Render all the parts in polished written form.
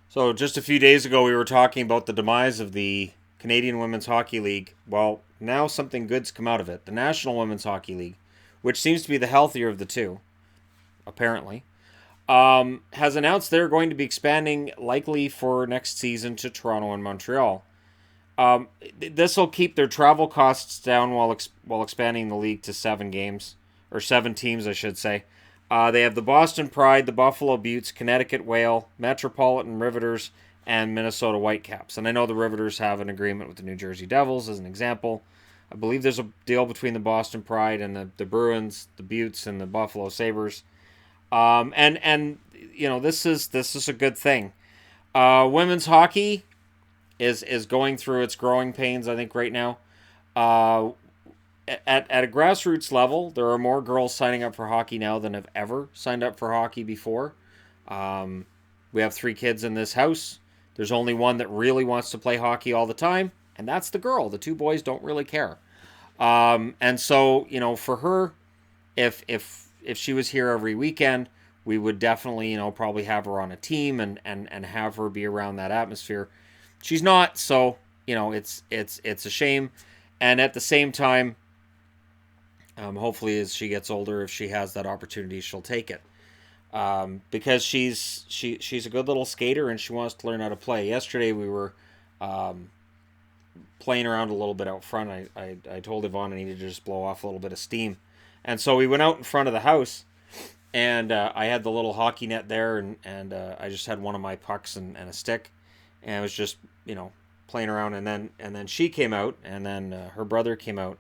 So just a few days ago, we were talking about the demise of the Canadian Women's Hockey League. Well, now something good's come out of it. The National Women's Hockey League, which seems to be the healthier of the two, apparently, has announced they're going to be expanding likely for next season to Toronto and Montreal. Um, this will keep their travel costs down while expanding the league to 7 games, or 7 teams, I should say. They have the Boston Pride, the Buffalo Buttes, Connecticut Whale, Metropolitan Riveters, and Minnesota Whitecaps. And I know the Riveters have an agreement with the New Jersey Devils, as an example. I believe there's a deal between the Boston Pride and the Bruins, the Buttes, and the Buffalo Sabres. And this is a good thing. Women's hockey is going through its growing pains, I think, right now. Uh, at a grassroots level, there are more girls signing up for hockey now than have ever signed up for hockey before. Um, we have 3 kids in this house. There's only one that really wants to play hockey all the time, and that's the girl. The 2 boys don't really care. And so, for her, if she was here every weekend, we would definitely, probably have her on a team and have her be around that atmosphere. She's not, so it's a shame. And at the same time, hopefully, as she gets older, if she has that opportunity, she'll take it. Because she's a good little skater and she wants to learn how to play. Yesterday we were um, playing around a little bit out front. I told Yvonne I needed to just blow off a little bit of steam, and so we went out in front of the house, and I had the little hockey net there, and I just had one of my pucks and a stick, and I was just playing around, and then she came out, and then her brother came out,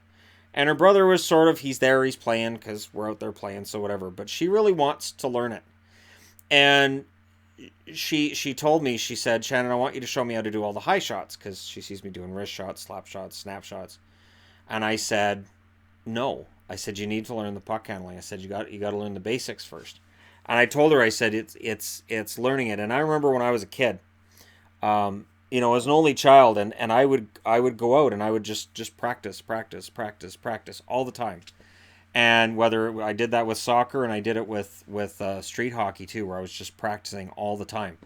and her brother was sort of, he's there, he's playing because we're out there playing, so whatever. But she really wants to learn it, and she told me, she said, Shannon, I want you to show me how to do all the high shots because she sees me doing wrist shots, slap shots, snap shots, and I said no. I said you need to learn the puck handling. I said you got to learn the basics first. And I told her, I said it's learning it. And I remember when I was a kid, as an only child, and I would go out and I would just practice all the time. And whether I did that with soccer, and I did it with street hockey too, where I was just practicing all the time.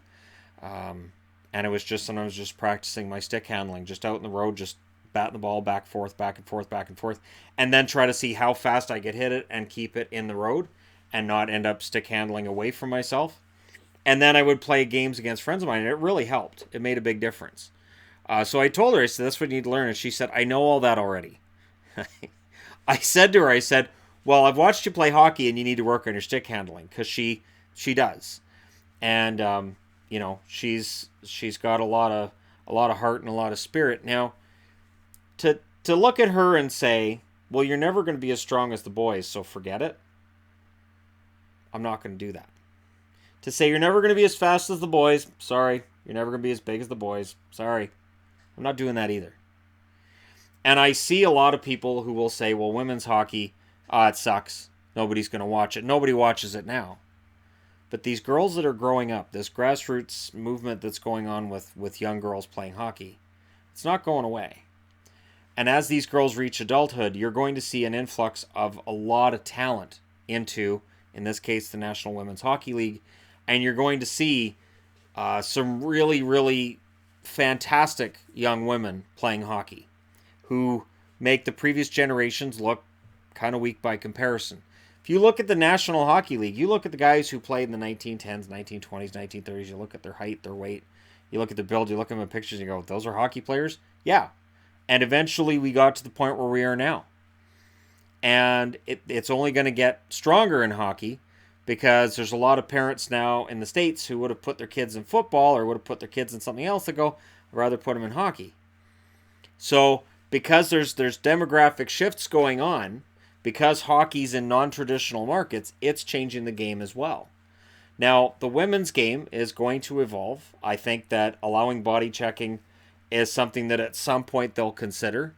And it was just, and I was just practicing my stick handling, just out in the road, just batting the ball back, forth, back and forth, back and forth, and then try to see how fast I could hit it and keep it in the road, and not end up stick handling away from myself. And then I would play games against friends of mine, and it really helped. It made a big difference. So I told her, I said, that's what you need to learn. And she said, I know all that already. I said to her, I said, well, I've watched you play hockey, and you need to work on your stick handling, because she does. And she's got a lot of heart and a lot of spirit. Now, to look at her and say, well, you're never going to be as strong as the boys, so forget it. I'm not going to do that. To say you're never going to be as fast as the boys, sorry. You're never going to be as big as the boys, sorry. I'm not doing that either. And I see a lot of people who will say, well, women's hockey, it sucks. Nobody's going to watch it. Nobody watches it now. But these girls that are growing up, this grassroots movement that's going on with young girls playing hockey, it's not going away. And as these girls reach adulthood, you're going to see an influx of a lot of talent into, in this case, the National Women's Hockey League. And you're going to see some really, really fantastic young women playing hockey who make the previous generations look kind of weak by comparison. If you look at the National Hockey League, you look at the guys who played in the 1910s, 1920s, 1930s, you look at their height, their weight, you look at the build, you look at them in pictures and you go, those are hockey players? Yeah. And eventually we got to the point where we are now. And it's only going to get stronger in hockey because there's a lot of parents now in the States who would have put their kids in football or would have put their kids in something else that go, I'd rather put them in hockey. So because there's demographic shifts going on, because hockey's in non-traditional markets, it's changing the game as well. Now, the women's game is going to evolve. I think that allowing body checking is something that at some point they'll consider.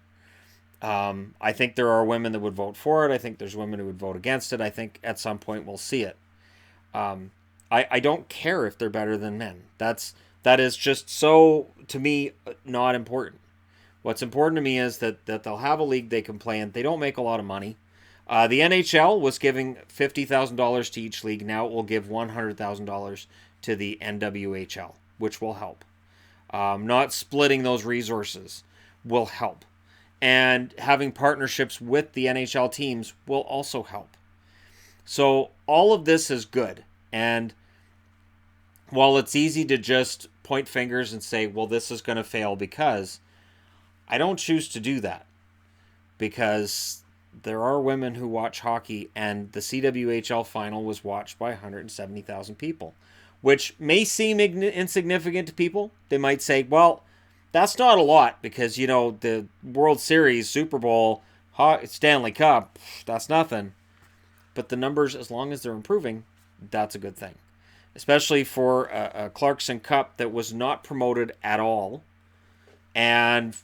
I think there are women that would vote for it. I think there's women who would vote against it. I think at some point we'll see it. I don't care if they're better than men. That is just so, to me, not important. What's important to me is that they'll have a league they can play in. They don't make a lot of money. The NHL was giving $50,000 to each league. Now it will give $100,000 to the NWHL, which will help. Not splitting those resources will help. And having partnerships with the NHL teams will also help. So all of this is good. And while it's easy to just point fingers and say, well, this is going to fail because, I don't choose to do that. Because there are women who watch hockey, and the CWHL final was watched by 170,000 people, which may seem insignificant to people. They might say, well, that's not a lot because, you know, the World Series, Super Bowl, Stanley Cup, that's nothing. But the numbers, as long as they're improving, that's a good thing. Especially for a Clarkson Cup that was not promoted at all, and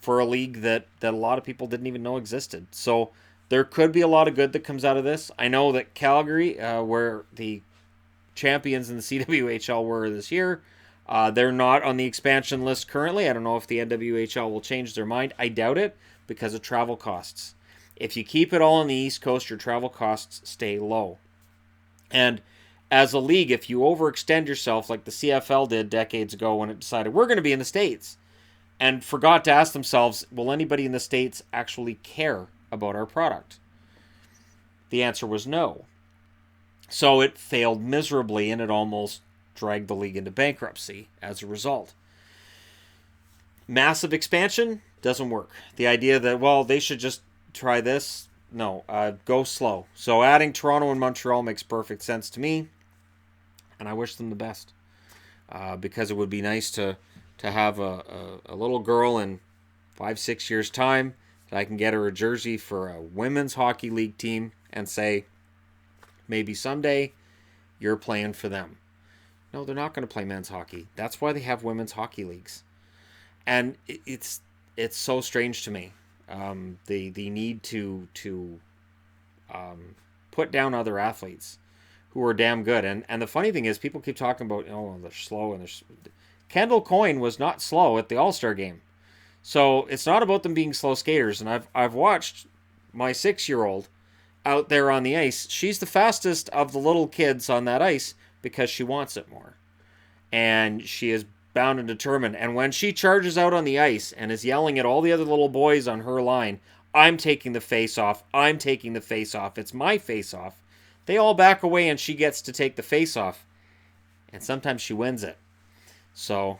for a league that a lot of people didn't even know existed. So there could be a lot of good that comes out of this. I know that Calgary, where the champions in the CWHL were this year, they're not on the expansion list currently. I don't know if the NWHL will change their mind. I doubt it because of travel costs. If you keep it all on the East Coast, your travel costs stay low. And as a league, if you overextend yourself like the CFL did decades ago when it decided we're going to be in the States, and forgot to ask themselves, will anybody in the States actually care about our product? The answer was no. So it failed miserably, and it almost dragged the league into bankruptcy as a result. Massive expansion doesn't work. The idea that, well, they should just try this, no, go slow. So adding Toronto and Montreal makes perfect sense to me, and I wish them the best, because it would be nice to have a little girl in 5-6 years' time that I can get her a jersey for a women's hockey league team and say, maybe someday you're playing for them. No, they're not going to play men's hockey. That's why they have women's hockey leagues. And it's so strange to me. The need to put down other athletes who are damn good. And the funny thing is, people keep talking about, oh, they're slow. And Kendall Coyne was not slow at the All-Star game. So it's not about them being slow skaters. And I've watched my 6-year-old out there on the ice. She's the fastest of the little kids on that ice because she wants it more. And she is bound and determined. And when she charges out on the ice and is yelling at all the other little boys on her line, I'm taking the face off. I'm taking the face off. It's my face off. They all back away and she gets to take the face off. And sometimes she wins it. So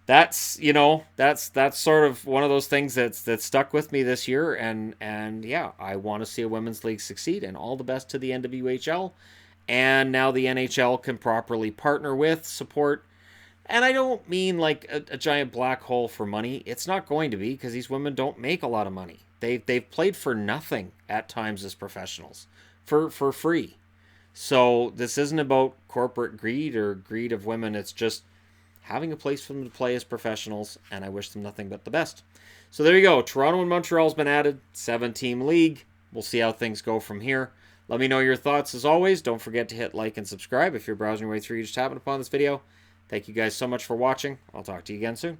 that's sort of one of those things that's stuck with me this year. And yeah, I want to see a women's league succeed, and all the best to the NWHL. And now the NHL can properly partner with, support. And I don't mean like a giant black hole for money. It's not going to be, because these women don't make a lot of money. They've played for nothing at times as professionals, for free. So this isn't about corporate greed or greed of women. It's just having a place for them to play as professionals, and I wish them nothing but the best. So there you go. Toronto and Montreal's been added. 7-team league. We'll see how things go from here. Let me know your thoughts as always. Don't forget to hit like and subscribe if you're browsing your way through. You just happened upon this video. Thank you guys so much for watching. I'll talk to you again soon.